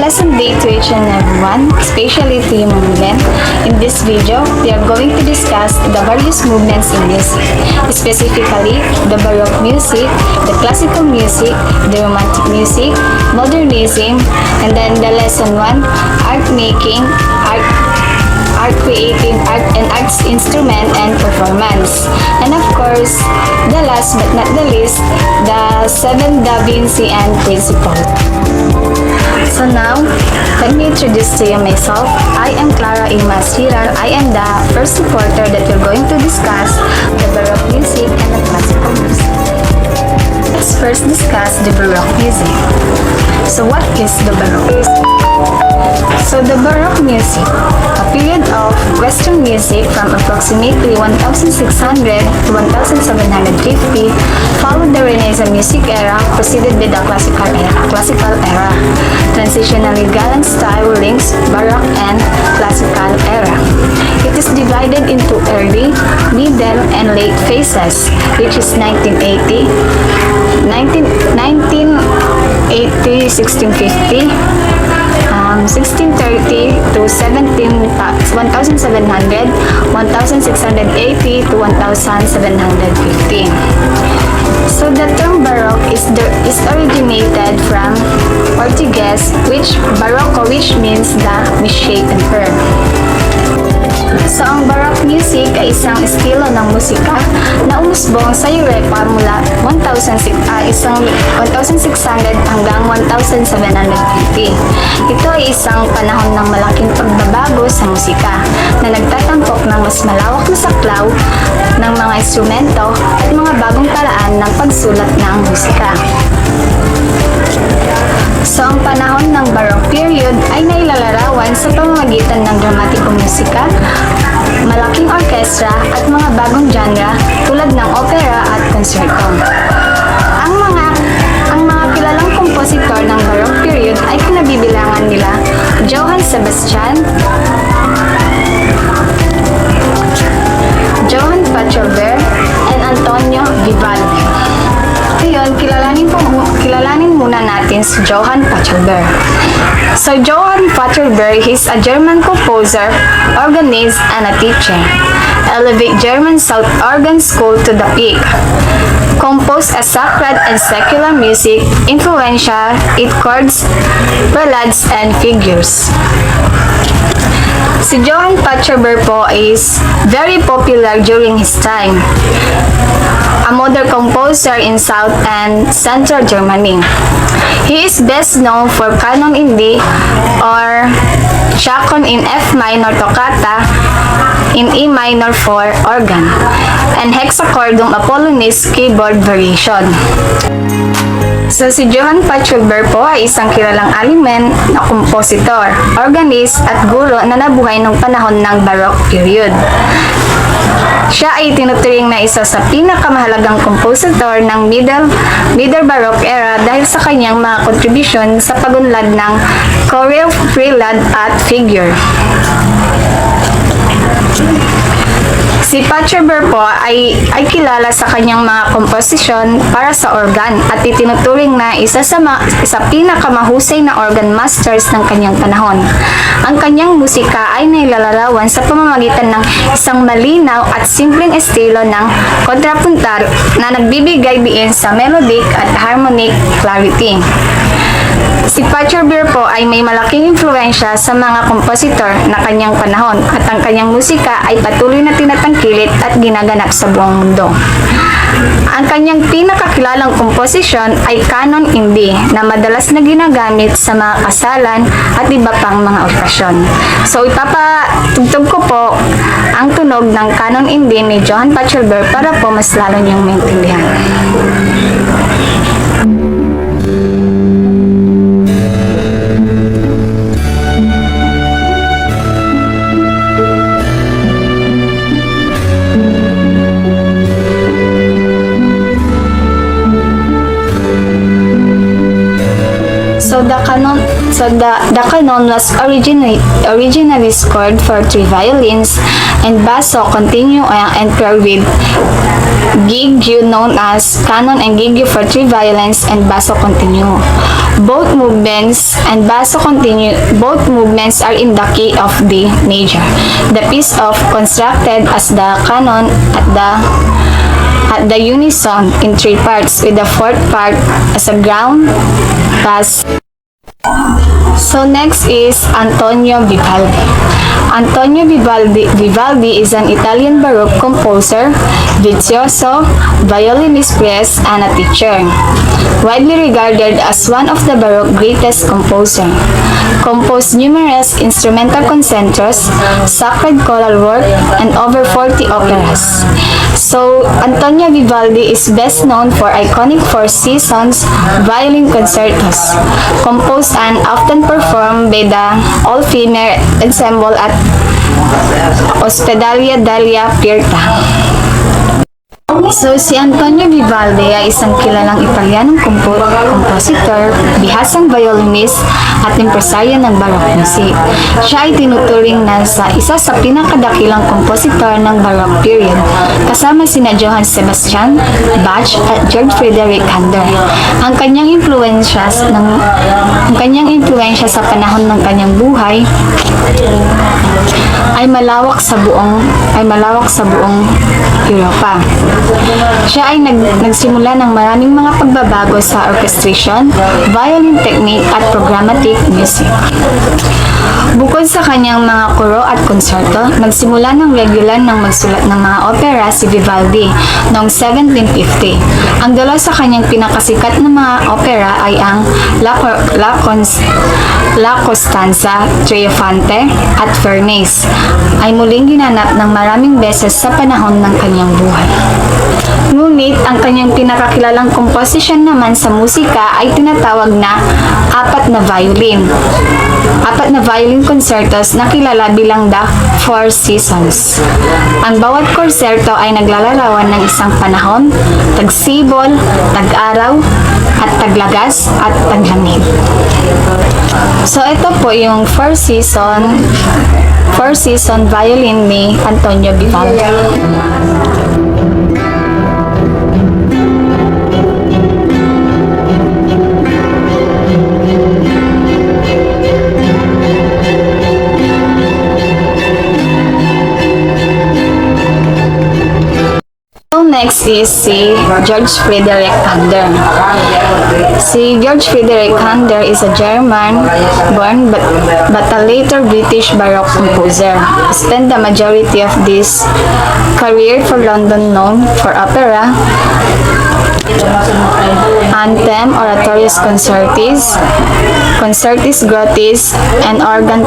Blessed day to each and everyone, especially to you, Mamilen. In this video, we are going to discuss the various movements in music, specifically the Baroque music, the classical music, the romantic music, modernism, and then the lesson 1, art making, art creating, art and arts instrument and performance. And of course, the last but not the least, the 7 Da Vinci and principle. So now, let me introduce to you myself. I am Clara Imas Hiral. I am the first reporter that we're going to discuss the Baroque music and the classical music. Let's first discuss the Baroque music. So what is the Baroque music? So the Baroque music, a period of Western music from approximately 1600 to 1750, followed the Renaissance music era, proceeded with the classical era. Transitionally galant style links Baroque and classical era. It is divided into early, middle, and late phases, which is 1980, 1650, 1630 to 1700, 1680 to 1750. So the term Baroque is originated from Portuguese, which Barroco, which means the misshapen curve. So ang Baroque music ay isang estilo ng musika na umusbong sa Europa mula 1600 hanggang 1750. Ito ay isang panahon ng malaking pagbabago sa musika na nagtatampok ng mas malawak na saklaw ng mga instrumento at mga bagong paraan ng pagsulat ng musika. So, ang panahon ng Baroque period ay nailalarawan sa pamamagitan ng dramatiko musika, malaking orkestra at mga bagong genre tulad ng opera at konserto. Ang mga kilalang kompositor ng Baroque period ay kinabibilangan nila Johann Sebastian, Johann Pachelbel, and Antonio Vivaldi. Ngayon, kilalanin muna natin si Johann Pachelbel. So, Johann Pachelbel is a German composer, organist, and a teacher. Elevate German South Organ School to the peak. Composed a sacred and secular music, influential, it chords, ballades, and figures. Si Johann Pachelbel po is very popular during his time. A modern composer in South and Central Germany. He is best known for Canon in D or Chaconne in F minor toccata in E minor for organ, and Hexachordum Apollonius keyboard variation. So, si Johann Pachelbel po ay isang kilalang alimen na kompositor, organist at guro na nabuhay noong panahon ng Baroque period. Siya ay tinuturing na isa sa pinakamahalagang kompositor ng Middle Baroque era dahil sa kanyang mga kontribusyon sa pagunlad ng chorale, prelude at figure. Si Pachelbel po ay kilala sa kanyang mga komposisyon para sa organ at itinuturing na isa pinakamahusay na organ masters ng kanyang panahon. Ang kanyang musika ay nailalarawan sa pamamagitan ng isang malinaw at simpleng estilo ng kontrapuntal na nagbibigay diin sa melodic at harmonic clarity. Si Pachelbel po ay may malaking impluensya sa mga kompositor na kanyang panahon at ang kanyang musika ay patuloy na tinatangkilik at ginaganap sa buong mundo. Ang kanyang pinakakilalang komposisyon ay Canon in D na madalas na ginagamit sa mga kasalan at iba pang mga okasyon. So ipapatugtog ko po ang tunog ng Canon in D ni Johann Pachelbel para po mas lalo niyong maintindihan. So the Canon So the canon was originally scored for 3 violins and basso continuo and paired with Gigio known as canon and Gigio for 3 violins and basso continuo. Both movements are in the key of D major. The piece of constructed as the canon at the unison in 3 parts with the 4th part as a ground bass. So next is Antonio Vivaldi. Antonio Vivaldi is an Italian Baroque composer, virtuoso, violinist priest, and a teacher. Widely regarded as one of the Baroque greatest composers. Composed numerous instrumental concertos, sacred choral work, and over 40 operas. So, Antonio Vivaldi is best known for iconic Four Seasons violin concertos, composed and often performed by the all-female ensemble at Ospedale della Pietà. So, si Antonio Vivaldi ay isang kilalang Italianong compositor, bihasang violinist, at impresaryo ng Baroque music. Siya ay tinuturing na isa sa pinakadakilang kompositor ng Baroque period, kasama sina Johann Sebastian Bach at George Frideric Handel. Ang kanyang impluwensya sa panahon ng kanyang buhay ay malawak sa buong Europa. Siya ay nagsimula ng maraming mga pagbabago sa orchestration, violin technique at programmatic music. Bukod sa kanyang mga koro at konserto, nagsimula ng regular ng magsulat ng mga opera si Vivaldi noong 1750. Ang dalawa sa kanyang pinakasikat na mga opera ay ang La Costanza Triunfante at Furnace, ay muling ginanap ng maraming beses sa panahon ng kanyang buhay. Ngunit, ang kanyang pinakakilalang komposisyon naman sa musika ay tinatawag na apat na violin concertos na kilala bilang the Four Seasons. Ang bawat konserto ay naglalarawan ng isang panahon, tagsibol, tag-araw, at taglagas, at taglamig. So, ito po yung Four Season violin ni Antonio Vivaldi. Next is si George Frideric Handel. Si George Frideric Handel is a German-born but a later British Baroque composer. He spent the majority of his career for London, known for opera, anthem, oratorios concertis, grotis, and organ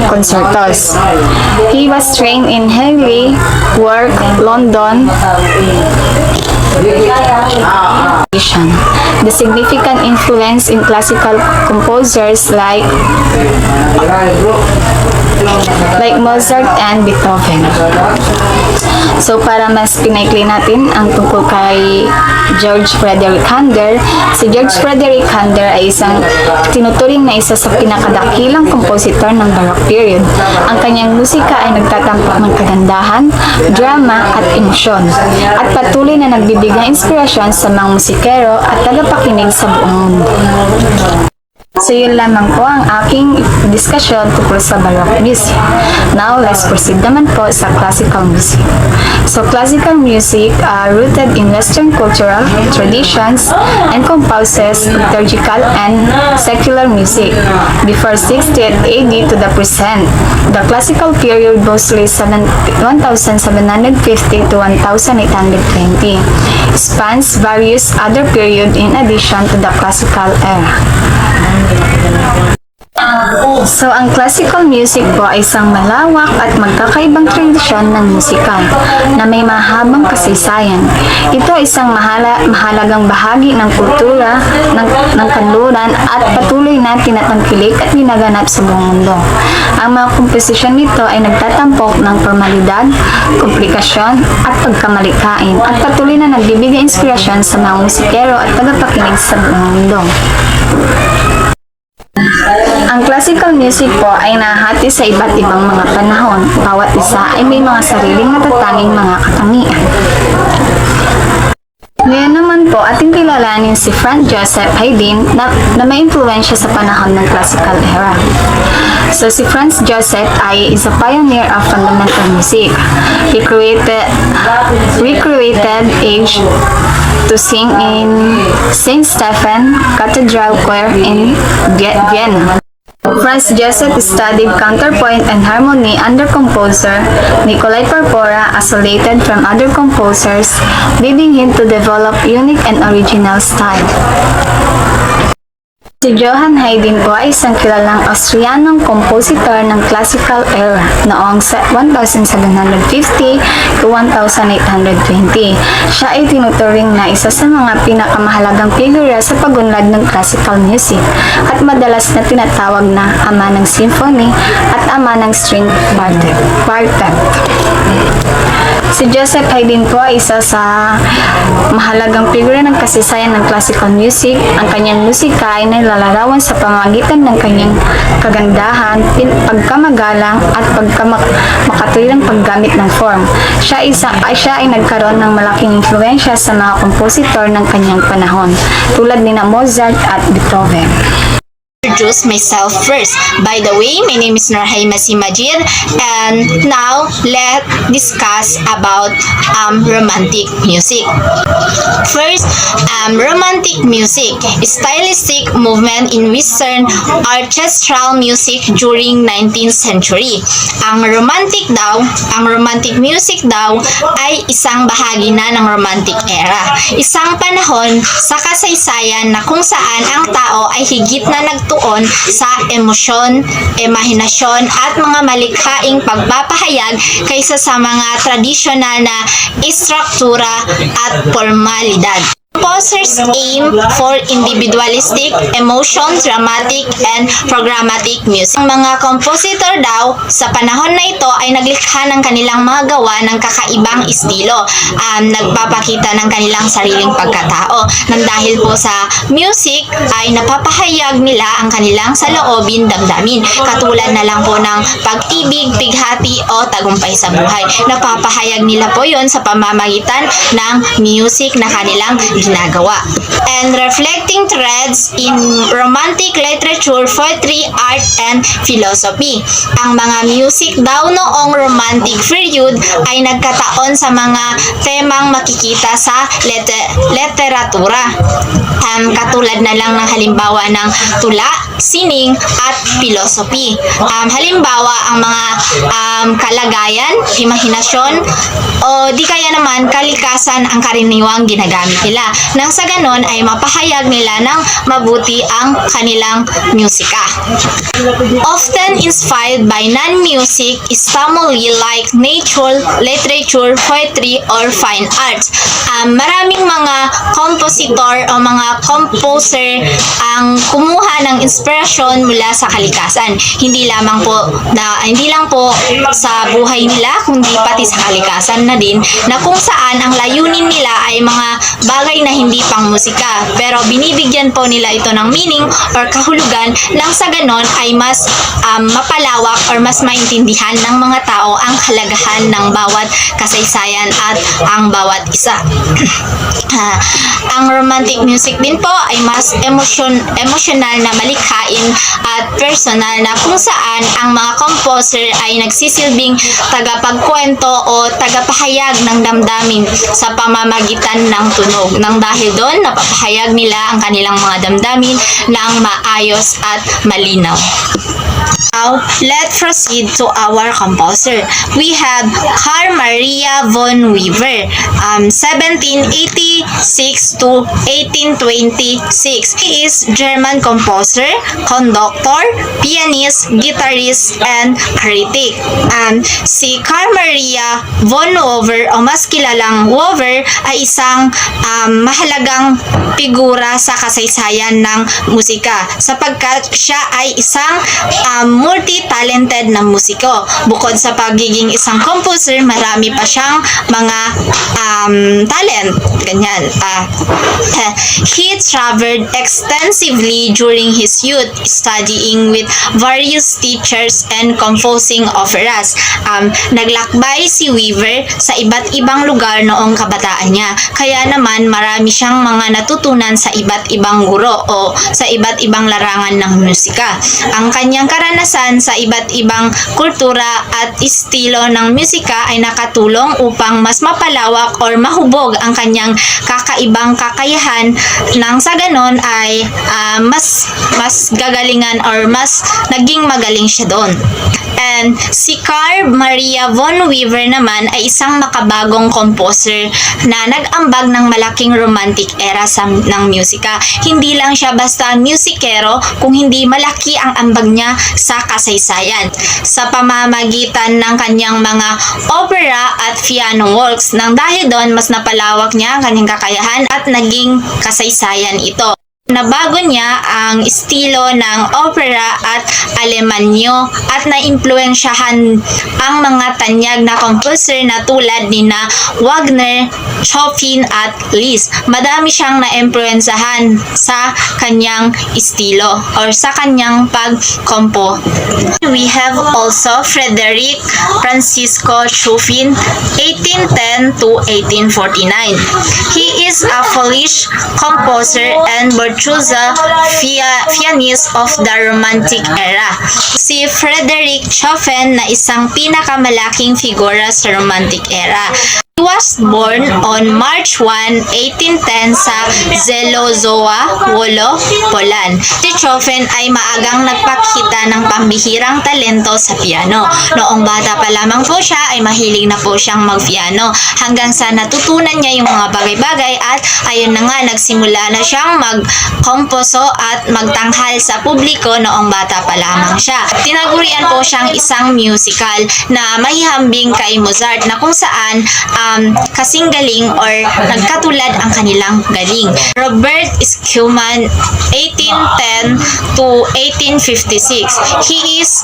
concertos. He was trained in Hayley, Work, London. The significant influence in classical composers like Mozart and Beethoven. So, para mas pinaikli natin ang tungkol kay George Frideric Handel, si George Frideric Handel ay isang tinuturing na isa sa pinakadakilang kompositor ng Baroque period. Ang kanyang musika ay nagtatampok ng kagandahan, drama at emosyon, at patuloy na nagbibigay inspirasyon sa mga musikero at tagapakinig sa buong mundo. So, yun lamang po ang aking diskusyon tungkol sa Baroque music. Now, let's proceed naman po sa classical music. So, classical music rooted in Western cultural traditions and composes liturgical and secular music before 60th AD to the present. The classical period mostly 1750 to 1820 spans various other periods in addition to the classical era. So, ang classical music po ay isang malawak at magkakaibang tradisyon ng musika na may mahabang kasaysayan. Ito ay isang mahalagang bahagi ng kultura ng kanluran at patuloy na tinatangkilik at ginaganap sa buong mundo. Ang mga komposisyon nito ay nagtatampok ng formalidad, komplikasyon at pagkamalikain at patuloy na nagbibigay inspirasyon sa mga musikero at tagapakinig sa buong mundo. Ang classical music po ay nahati sa iba't ibang mga panahon. Bawat isa ay may mga sariling natatanging mga katangian. Ngayon naman po, ating kilalanin si Franz Joseph Haydn na may impluensya sa panahon ng classical era. So, si Franz Joseph is a pioneer of fundamental music. He recreated age to sing in St. Stephen Cathedral Choir in Vienna. Franz Joseph studied counterpoint and harmony under composer Nikolai Porpora, isolated from other composers, leading him to develop unique and original style. Si Johann Haydn po ay isang kilalang Austrianong kompositor ng classical era noong 1750 to 1820. Siya ay tinuturing na isa sa mga pinakamahalagang figura sa pagunlad ng classical music at madalas na tinatawag na ama ng symphony at ama ng string quartet. Si Joseph Haydn po ay isa sa mahalagang figura ng kasaysayan ng classical music. Ang kanyang musika ay nalalarawan sa pamamagitan ng kanyang kagandahan, pagkamagalang at makatuwirang paggamit ng form. Siya ay nagkaroon ng malaking influensya sa mga kompositor ng kanyang panahon, tulad ni Mozart at Beethoven. Introduce myself first. By the way, my name is Nurhaima Simajir, and now let's discuss about romantic music. First, romantic music, stylistic movement in Western orchestral music during 19th century. Ang romantic music daw ay isang bahagi na ng romantic era. Isang panahon sa kasaysayan na kung saan ang tao ay higit na nagtuon sa emosyon, imahinasyon at mga malikhaing pagpapahayag kaysa sa mga tradisyonal na istruktura at formalidad. Composers aim for individualistic, emotion, dramatic, and programmatic music. Ang mga kompositor daw sa panahon na ito ay naglikha ng kanilang mga gawa ng kakaibang estilo, nagpapakita ng kanilang sariling pagkatao. Nang dahil po sa music ay napapahayag nila ang kanilang saloobin, damdamin. Katulad na lang po ng pag-ibig, pighati o tagumpay sa buhay. Napapahayag nila po yon sa pamamagitan ng music na kanilang ginagawa. And reflecting threads in romantic literature, poetry, art, and philosophy. Ang mga music daw noong romantic period ay nagkataon sa mga temang makikita sa literatura. Katulad na lang ng halimbawa ng tula, sining, at philosophy. Halimbawa, ang mga kalagayan, imahinasyon, o di kaya naman kalikasan ang karaniwang ginagamit nila. Nang sa ganon ay mapahayag nila ng mabuti ang kanilang musika. Often inspired by non-music stimuli like nature, literature, poetry, or fine arts. Maraming mga kompositor o mga composer ang kumuha ng inspirasyon mula sa kalikasan. Hindi lang po sa buhay nila, kundi pati sa kalikasan na din, na kung saan ang layunin nila ay mga bagay na hindi pang musika, pero binibigyan po nila ito ng meaning or kahulugan nang sa ganon ay mas mapalawak or mas maintindihan ng mga tao ang halagahan ng bawat kasaysayan at ang bawat isa. Ang romantic music din po ay mas emosyonal na malikhain at personal na kung saan ang mga composer ay nagsisilbing tagapagkwento o tagapahayag ng damdamin sa pamamagitan ng tunog. Nang dahil doon, napapahayag nila ang kanilang mga damdamin ng maayos at malinaw. Now, let's proceed to our composer. We have Carl Maria von Weber, 1786 to 1826. He is German composer, conductor, pianist, guitarist, and critic. Si Carl Maria von Weber o mas kilalang Weber ay isang mahalagang figura sa kasaysayan ng musika sapagkat siya ay isang multi-talented na musiko. Bukod sa pagiging isang composer, marami pa siyang mga talent. Ganyan. He traveled extensively during his youth, studying with various teachers and composing operas. Naglakbay si Weaver sa iba't ibang lugar noong kabataan niya. Kaya naman marami siyang mga natutunan sa iba't ibang guro o sa iba't ibang larangan ng musika. Ang kanyang karanasan sa iba't ibang kultura at estilo ng musika ay nakatulong upang mas mapalawak or mahubog ang kanyang kakaibang kakayahan nang sa ganon ay mas gagalingan or mas naging magaling siya doon. And si Carl Maria von Weaver naman ay isang makabagong composer na nag-ambag ng malaking romantic era ng musika. Hindi lang siya basta musikero, kung hindi malaki ang ambag niya sa kasaysayan. Sa pamamagitan ng kanyang mga opera at piano works, nang dahil doon mas napalawak niya ang kanyang kakayahan at naging kasaysayan ito. Nabago niya ang estilo ng opera at Alemanyo at naimpluwensyahan ang mga tanyag na composer na tulad ni na Wagner, Chopin at Liszt. Madami siyang naimpluwensyahan sa kanyang estilo or sa kanyang pagkompo. We have also Frederick Francisco Chopin, 1810 to 1849. He is a Polish composer and virtuoso pianist of the Romantic era. Si Frederick Chopin na isang pinakamalaking figura sa Romantic era. He was born on March 1, 1810 sa Zelozowa, Wolo, Poland. Si Chopin ay maagang nagpakita ng pambihirang talento sa piano. Noong bata pa lamang po siya ay mahilig na po siyang magpiano hanggang sa natutunan niya yung mga bagay-bagay at ayun na nga nagsimula na siyang magkomposo at magtanghal sa publiko noong bata pa lamang siya. Tinagurian po siyang isang musical na mahihambing kay Mozart na kung saan kasing galing or nagkatulad ang kanilang galing. Robert Schumann, 1810 to 1856. He is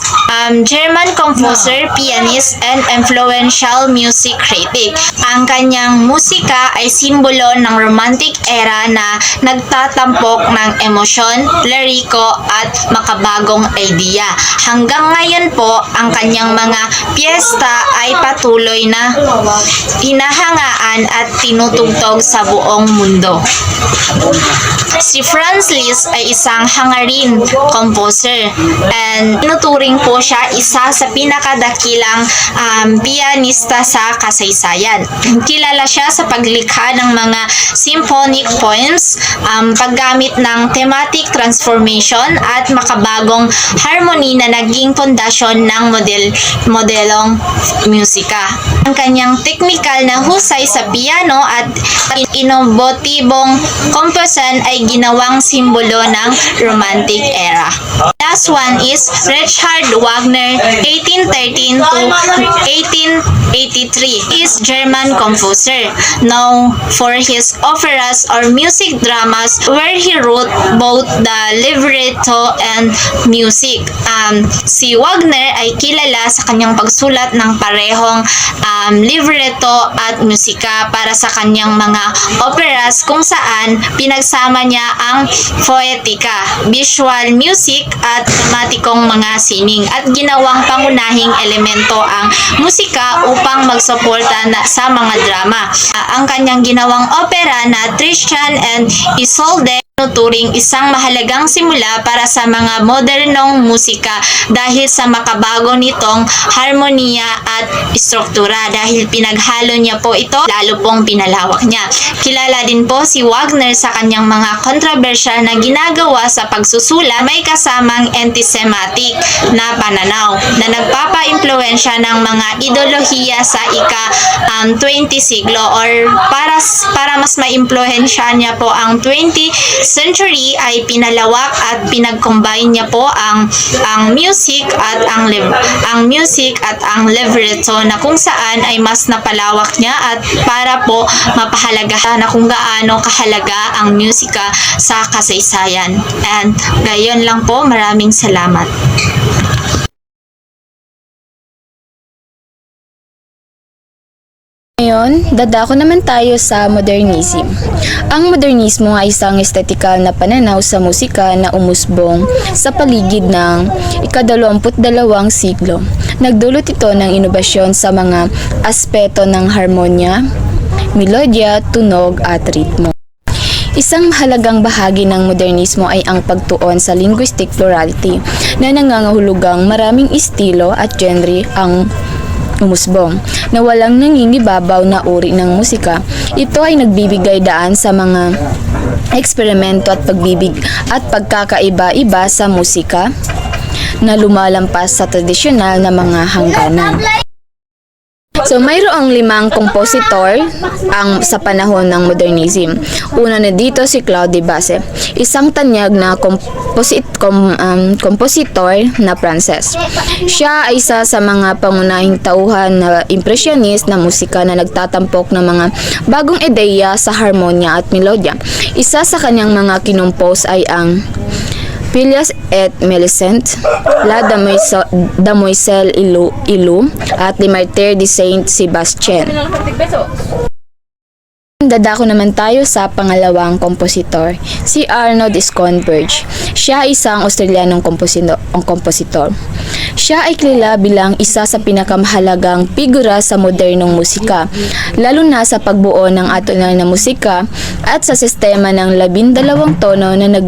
German composer, pianist, and influential music critic. Ang kanyang musika ay simbolo ng romantic era na nagtatampok ng emosyon, liriko, at makabagong idea. Hanggang ngayon po, ang kanyang mga piyesta ay patuloy na hinahangaan at tinutugtog sa buong mundo. Si Franz Liszt ay isang Hungarian composer and tinuturing po siya isa sa pinakadakilang pianista sa kasaysayan. Kilala siya sa paglikha ng mga symphonic poems, paggamit ng thematic transformation at makabagong harmony na naging pundasyon ng modelong musika. Ang kanyang technical na husay sa piano at inovotibong komposan ay ginawang simbolo ng Romantic era. Last one is Richard Wagner, 1813 to 1883. He is German composer, known for his operas or music dramas where he wrote both the libretto and music. Si Wagner ay kilala sa kanyang pagsulat ng parehong libretto at musika para sa kanyang mga operas kung saan pinagsama niya ang poetika, visual music at dramatikong mga sining at ginawang pangunahing elemento ang musika upang magsuporta sa mga drama. Ang kanyang ginawang opera na Tristan and Isolde turing isang mahalagang simula para sa mga modernong musika dahil sa makabago nitong harmonia at struktura. Dahil pinaghalo niya po ito, lalo pong pinalawak niya. Kilala din po si Wagner sa kanyang mga kontrobersyal na ginagawa sa pagsusula, may kasamang anti-Semitic na pananaw na nagpapa-impluensya ng mga ideolohiya sa ika-20 siglo or para mas ma-impluensya niya po ang 20th century ay pinalawak at pinag-combine niya po ang music at ang libretto na kung saan ay mas napalawak niya at para po mapahalagahan na kung gaano kahalaga ang musika sa kasaysayan. And gayon lang po, maraming salamat. ngayon, dadako naman tayo sa modernism. Ang modernismo ay isang estetikal na pananaw sa musika na umusbong sa paligid ng ika-22 siglo. Nagdulot ito ng inobasyon sa mga aspeto ng harmonya, melodya, tunog at ritmo. Isang mahalagang bahagi ng modernismo ay ang pagtuon sa linguistic plurality na nangangahulugang maraming estilo at genre ang umusbong na walang nangingibabaw na uri ng musika. Ito ay nagbibigay daan sa mga eksperimento at pagkakaiba-iba sa musika na lumalampas sa tradisyonal na mga hangganan. So, mayroong 5 kompositor sa panahon ng modernism. Una na dito si Claude Debussy, isang tanyag na kompositor na Pranses. Siya ay isa sa mga pangunahing tauhan na impressionist na musika na nagtatampok ng mga bagong ideya sa harmonya at melodya. Isa sa kanyang mga kinumpos ay ang Phileas et Melisande, La Demoiselle Ilou, at Le Martyr de Saint-Sebastien. Dadako naman tayo sa pangalawang kompositor, si Arnold Schoenberg. Siya ay isang Australianong kompositor. Siya ay kilala bilang isa sa pinakamahalagang figura sa modernong musika, lalo na sa pagbuo ng atonal na musika at sa sistema ng 12 tono na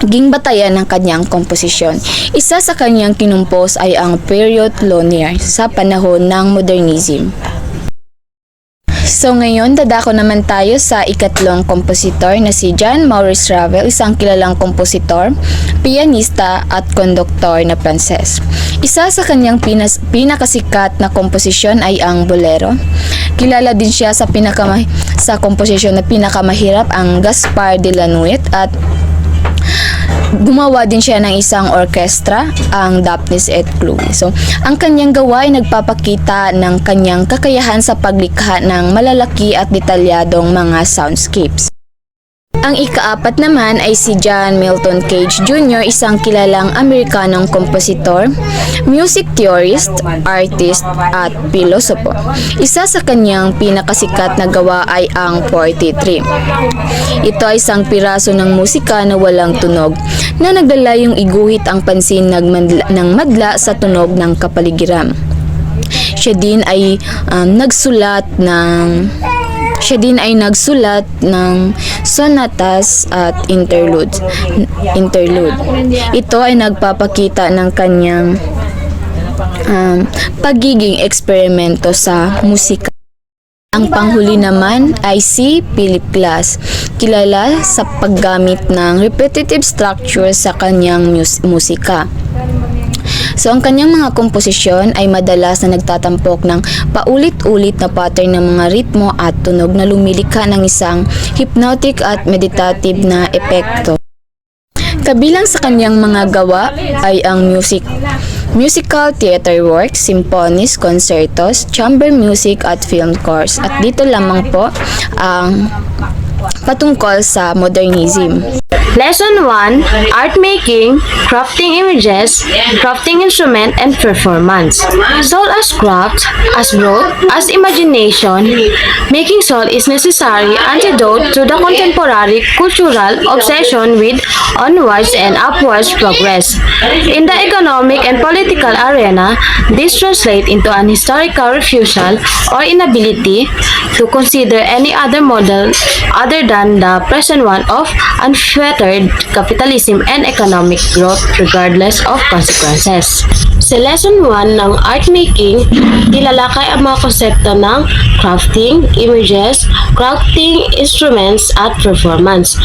naging batayan ng kanyang komposisyon. Isa sa kanyang kinumpos ay ang Period Lunaire sa panahon ng modernism. So ngayon, dadako naman tayo sa ikatlong kompositor na si Jean Maurice Ravel, isang kilalang kompositor, pianista at konduktor na Pranses. Isa sa kanyang pinakasikat na komposisyon ay ang Bolero. Kilala din siya sa komposisyon na pinakamahirap, ang Gaspard de la Nuit, at gumawa din siya ng isang orkestra, ang Daphnis et Chloe. So, ang kanyang gawa ay nagpapakita ng kanyang kakayahan sa paglikha ng malalaki at detalyadong mga soundscapes. Ang ikaapat naman ay si John Milton Cage Jr., isang kilalang Amerikanong kompositor, music theorist, artist, at pilosopo. Isa sa kanyang pinakasikat na gawa ay ang 43. Ito ay isang piraso ng musika na walang tunog, na naglalayong iguhit ang pansin ng madla sa tunog ng kapaligiran. Siya din ay nagsulat ng sonatas at interlude. Ito ay nagpapakita ng kanyang pagiging eksperimento sa musika. Ang panghuli naman ay si Philip Glass, kilala sa paggamit ng repetitive structure sa kanyang musika. So, ang kanyang mga komposisyon ay madalas na nagtatampok ng paulit-ulit na pattern ng mga ritmo at tunog na lumilikha ng isang hypnotic at meditative na epekto. Kabilang sa kanyang mga gawa ay ang musical theater works, symphonies, concertos, chamber music at film scores. At dito lamang po ang patungkol sa modernism. Lesson 1, Art Making, Crafting Images, Crafting Instrument, and Performance. Soul as craft, as growth, as imagination. Making soul is necessary antidote to the contemporary cultural obsession with onwards and upwards progress. In the economic and political arena, this translates into an historical refusal or inability to consider any other model other than the present one of unfettered capitalism and economic growth regardless of consequences. Sa Lesson 1 ng Art Making, ilalakay ang mga konsepto ng crafting, images, crafting instruments at performance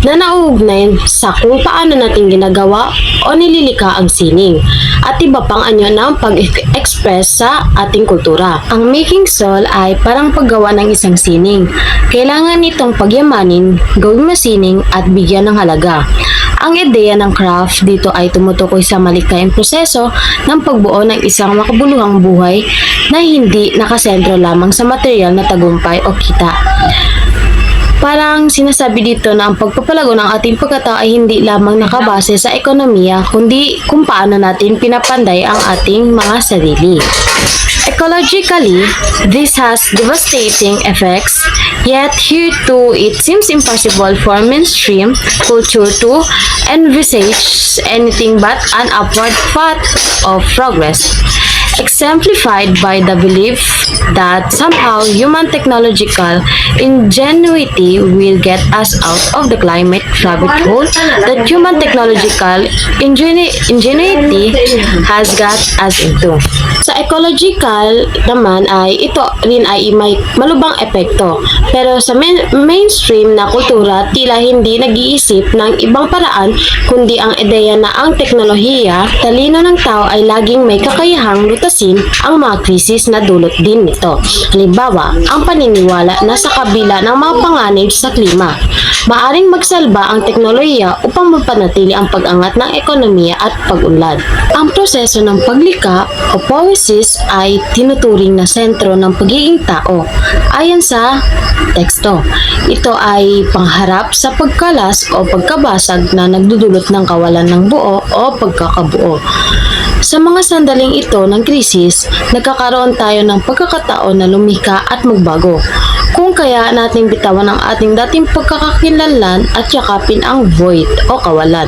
na nauugnay sa kung paano natin ginagawa o nililika ang sining at iba pang anyo ng pag-express sa ating kultura. Ang making soul ay parang paggawa ng isang sining. Kailangan itong pagyamanin, gawing masining at bigyan ng halaga. Ang ideya ng craft dito ay tumutukoy sa malikhaing proseso ng pagbuo ng isang makabuluhang buhay na hindi nakasentro lamang sa material na tagumpay o kita. Parang sinasabi dito na ang pagpapalago ng ating pagkatao ay hindi lamang nakabase sa ekonomiya, kundi kung paano natin pinapanday ang ating mga sarili. Ecologically, this has devastating effects, yet here too it seems impossible for mainstream culture to envisage anything but an upward path of progress, exemplified by the belief that somehow human technological ingenuity will get us out of the climate rabbit hole that human technological ingenuity has got us into. Sa ecological naman ay ito rin ay may malubang epekto. Pero sa mainstream na kultura tila hindi nag-iisip ng ibang paraan kundi ang ideya na ang teknolohiya, talino ng tao ay laging may kakayahang lutasin ang mga krisis na dulot din nito. Halimbawa, ang paniniwala na sa kabila ng mga panganib sa klima, maaring magsalba ang teknolohiya upang mapanatili ang pag-angat ng ekonomiya at pag-unlad. Ang proseso ng paglikha o poesis ay tinuturing na sentro ng pagiging tao. Ayon sa teksto, ito ay pangharap sa pagkalas o pagkabasag na nagdudulot ng kawalan ng buo o pagkakabuo. Sa mga sandaling ito ng krisis, nagkakaroon tayo ng pagkakataon na lumika at magbago. Kung kaya natin bitawan ang ating dating pagkakakilanlan at yakapin ang void o kawalan,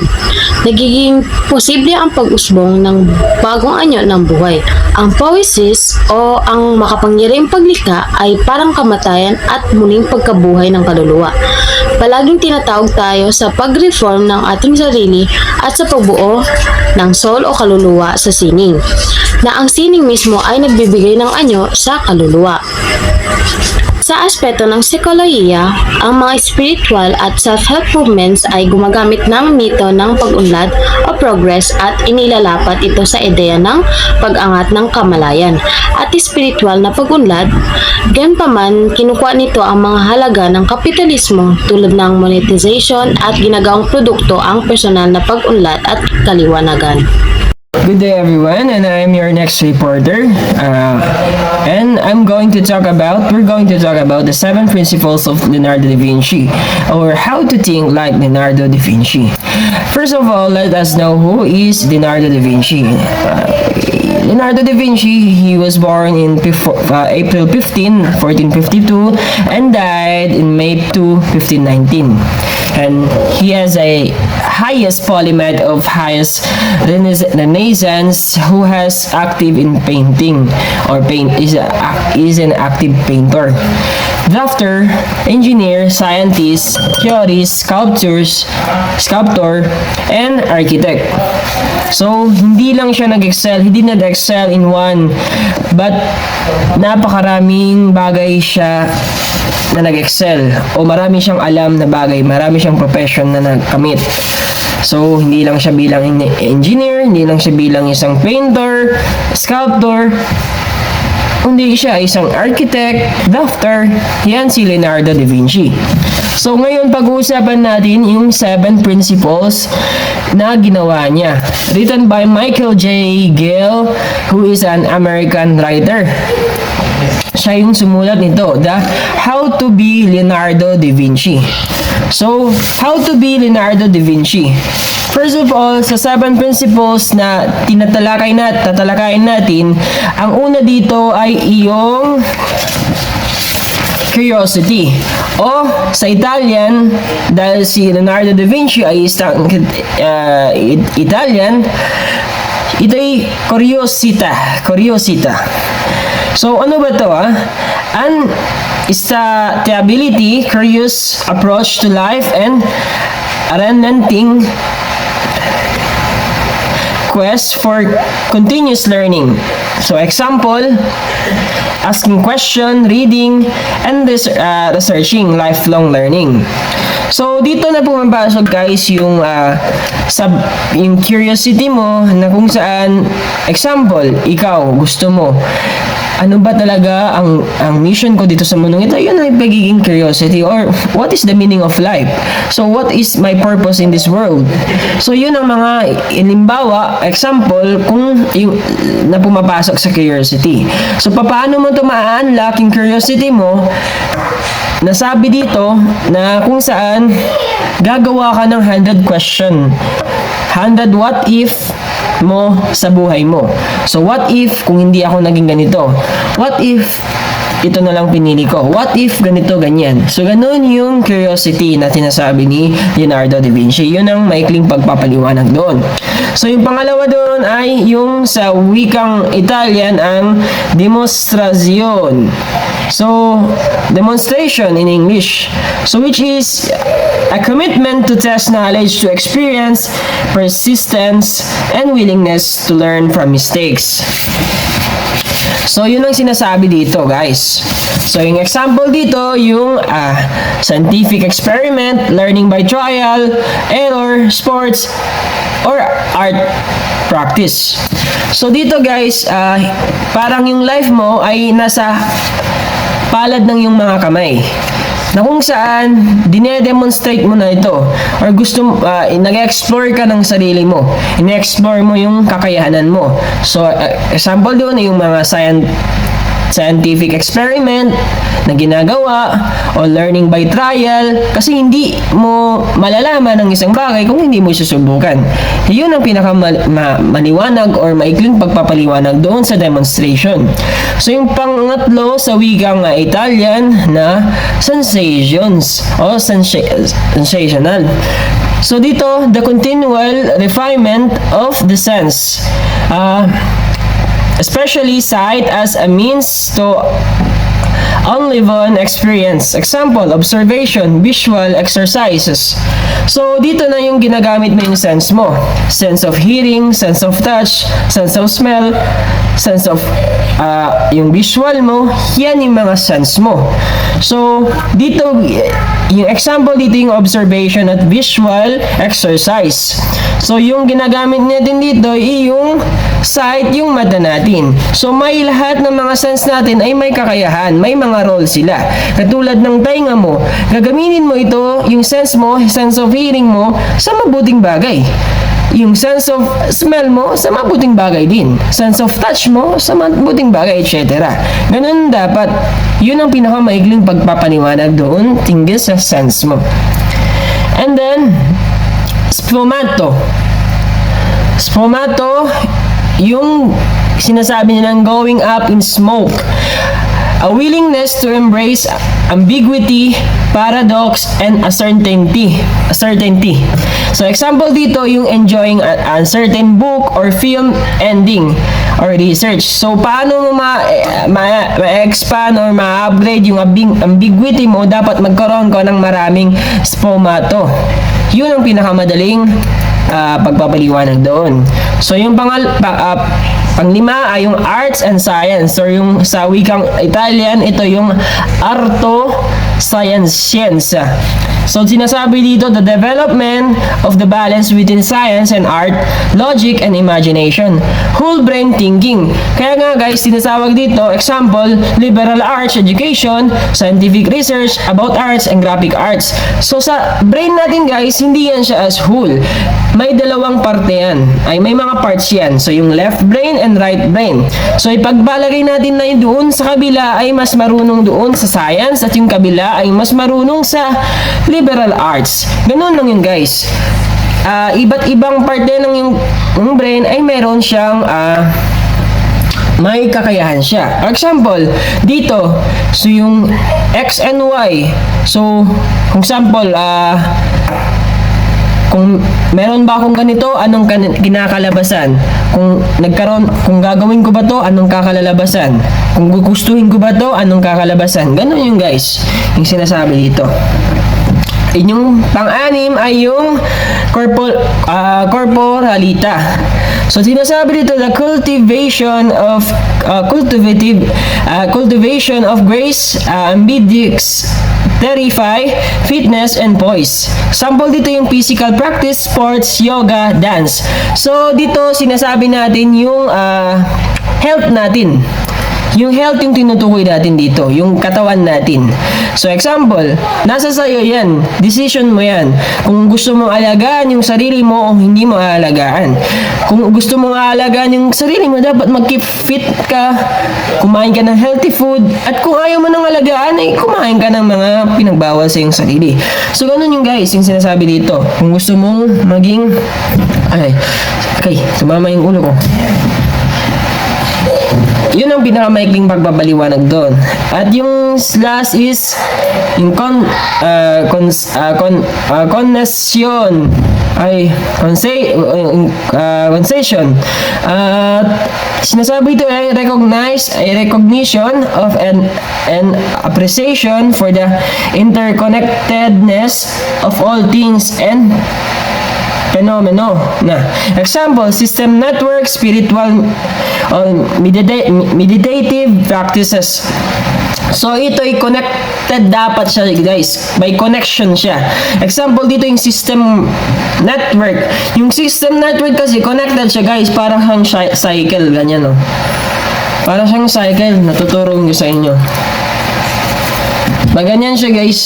nagiging posible ang pag-usbong ng bagong anyo ng buhay. Ang poesis o ang makapangyarihang paglikha ay parang kamatayan at muling pagkabuhay ng kaluluwa. Palaging tinatawag tayo sa pag-reform ng ating sarili at sa pagbuo ng soul o kaluluwa sa sining, na ang sining mismo ay nagbibigay ng anyo sa kaluluwa. Sa aspeto ng psikolohiya, ang mga spiritual at self-help movements ay gumagamit ng mito ng pag-unlad o progress at inilalapat ito sa ideya ng pag-angat ng kamalayan at spiritual na pag-unlad. Ganpaman, kinukuha nito ang mga halaga ng kapitalismo tulad ng monetization at ginagawang produkto ang personal na pag-unlad at kaliwanagan. Good day everyone, and I'm your next reporter, and we're going to talk about the 7 principles of Leonardo da Vinci, or how to think like Leonardo da Vinci. First of all, let us know who is Leonardo da Vinci. Leonardo da Vinci, he was born in April 15, 1452 and died in May 2, 1519. And he has a highest polymath of highest Renaissance who has active in painting or is an active painter. Drafter, engineer, scientist, theorist, sculptor, and architect. So, hindi lang siya he did not excel in one, but napakaraming bagay siya na nag-excel o marami siyang alam na bagay, marami siyang profession na nagkamit. So, hindi lang siya bilang engineer, hindi lang siya bilang isang painter, sculptor, hindi siya isang architect, drafter. Yan si Leonardo da Vinci. So, ngayon pag-uusapan natin yung 7 principles na ginawa niya. Written by Michael J. Gale, who is an American writer. Siya yung sumulat nito, the How to be Leonardo da Vinci. So, how to be Leonardo da Vinci? First of all, sa 7 principles na tatalakayin natin, ang una dito ay iyong curiosity. O sa Italian, dahil si Leonardo da Vinci ay isang Italian, ito ay curiosita. So, ano ba to is the ability, curious approach to life and unrelenting quest for continuous learning. So, example, asking question, reading, and researching, lifelong learning. So, dito na pumapasok guys yung curiosity mo na kung saan, example, ikaw, gusto mo, ano ba talaga ang mission ko dito sa mundong ito? Yun ay pagiging curiosity, or what is the meaning of life? So, what is my purpose in this world? So, yun ang mga halimbawa, example, kung yung na pumapasok sa curiosity. So, paano mo ito ma-unlock yung curiosity mo? Nasabi dito na kung saan gagawa ka ng 100 question, 100 what if, mo sa buhay mo. So, what if kung hindi ako naging ganito? What if ito na lang pinili ko? What if ganito, ganyan? So, ganun yung curiosity na sinasabi ni Leonardo da Vinci. Yun ang maikling pagpapaliwanag doon. So, yung pangalawa doon ay yung sa wikang Italian ang demonstration. So, demonstration in English. So, which is a commitment to test knowledge, to experience, persistence, and willingness to learn from mistakes. So, yun ang sinasabi dito, guys. So, yung example dito, yung scientific experiment, learning by trial, error, sports, or art practice. So, dito, guys, parang yung life mo ay nasa palad ng yung mga kamay. Na kung saan, dine-demonstrate mo na ito. Or gusto, nag-explore ka ng sarili mo. Ine-explore mo yung kakayahanan mo. So, example doon ay yung mga scientific experiment na ginagawa o learning by trial kasi hindi mo malalaman ang isang bagay kung hindi mo susubukan. Yun ang pinakamaliwanag or maikling pagpapaliwanag doon sa demonstration. So yung pangatlo sa wikang Italian na sensations o sensational. So dito, the continual refinement of the sense. Especially sight as a means to unleaven experience. Example, observation, visual exercises. So, dito na yung ginagamit mo yung sense mo. Sense of hearing, sense of touch, sense of smell, sense of yung visual mo, yan yung mga sense mo. So, dito, yung example dito yung observation at visual exercise. So, yung ginagamit natin dito ay yung sight, yung mata natin. So, may lahat ng mga sense natin ay may kakayahan, may mga role sila. Katulad ng tainga mo, gagamitin mo ito, yung sense mo, sense of hearing mo, sa mabuting bagay. Yung sense of smell mo, sa mabuting bagay din. Sense of touch mo, sa mabuting bagay, etc. Ganun dapat. Yun ang pinakamaikling pagpapaniwanag doon tingin sa sense mo. And then, sfumato. Sfumato, yung sinasabi nilang going up in smoke. A willingness to embrace ambiguity, paradox, and uncertainty. So, example dito, yung enjoying an uncertain book or film ending or research. So, paano mo ma-expand or ma-upgrade yung ambiguity mo, dapat magkaroon ko ng maraming sfumato. Yun ang pinakamadaling pagpapaliwanag doon. So, yung panglima ay yung arts and science. So, yung sa wikang Italian, ito yung arto scienza. So, sinasabi dito, the development of the balance between science and art, logic and imagination. Whole brain thinking. Kaya nga guys, sinasawag dito, example, liberal arts education, scientific research about arts and graphic arts. So, sa brain natin guys, hindi yan siya as whole. May dalawang parte yan. Ay, may mga parts yan. So, yung left brain and right brain. So, ipagbalagay natin na yung doon sa kabila ay mas marunong doon sa science at yung kabila ay mas marunong sa liberal arts. Ganun lang yun guys. Iba't ibang parte ng yung brain ay meron siyang may kakayahan siya. For example, dito, so yung X and Y. So, kung example, kung meron ba akong ganito, anong kinakalabasan? Kung gagawin ko ba to, anong kakalalabasan? Kung gugustuhin ko ba to, anong kakalabasan? Ganun yung guys, yung sinasabi dito. Yung pang-anim ay yung corporalita. So, sinasabi dito, the cultivation of grace, ambidextrity, fitness, and poise. Sample dito yung physical practice, sports, yoga, dance. So, dito sinasabi natin yung health natin. Yung health yung tinutukoy natin dito, yung katawan natin. So, example, nasa sayo yan. Decision mo yan. Kung gusto mong alagaan yung sarili mo o hindi mo aalagaan. Kung gusto mong aalagaan yung sarili mo, dapat mag-keep fit ka, kumain ka ng healthy food, at kung ayaw mo nang alagaan, ay kumain ka ng mga pinagbawal sa iyong sarili. So, ganun yung guys, yung sinasabi dito. Kung gusto mong maging Okay, tumama yung ulo ko. Yun ang pinakamaikling pagbabaliwanag doon. At yung last is yung concession. Sinasabi ito ay recognition of an appreciation for the interconnectedness of all things and fenomeno na. Example, system network, spiritual meditative practices. So, ito'y connected dapat siya, guys. May connection siya. Example, dito yung system network. Yung system network kasi connected siya, guys. Parang hang cycle, ganyan, no? Parang siyang cycle. Natuturo nyo sa inyo. Maganyan siya, guys.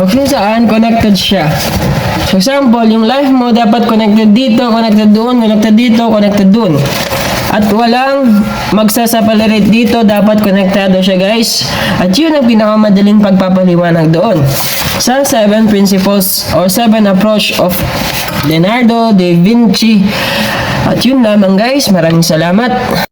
Okay, saan? Connected siya. For example, yung life mo dapat connected dito, connected doon, connected dito, connected doon. At walang magsaseparate dito, dapat konektado siya, guys. At yun ang pinakamadaling pagpapaliwanag doon. Sa 7 principles or 7 approach of Leonardo da Vinci. At yun lamang, guys. Maraming salamat.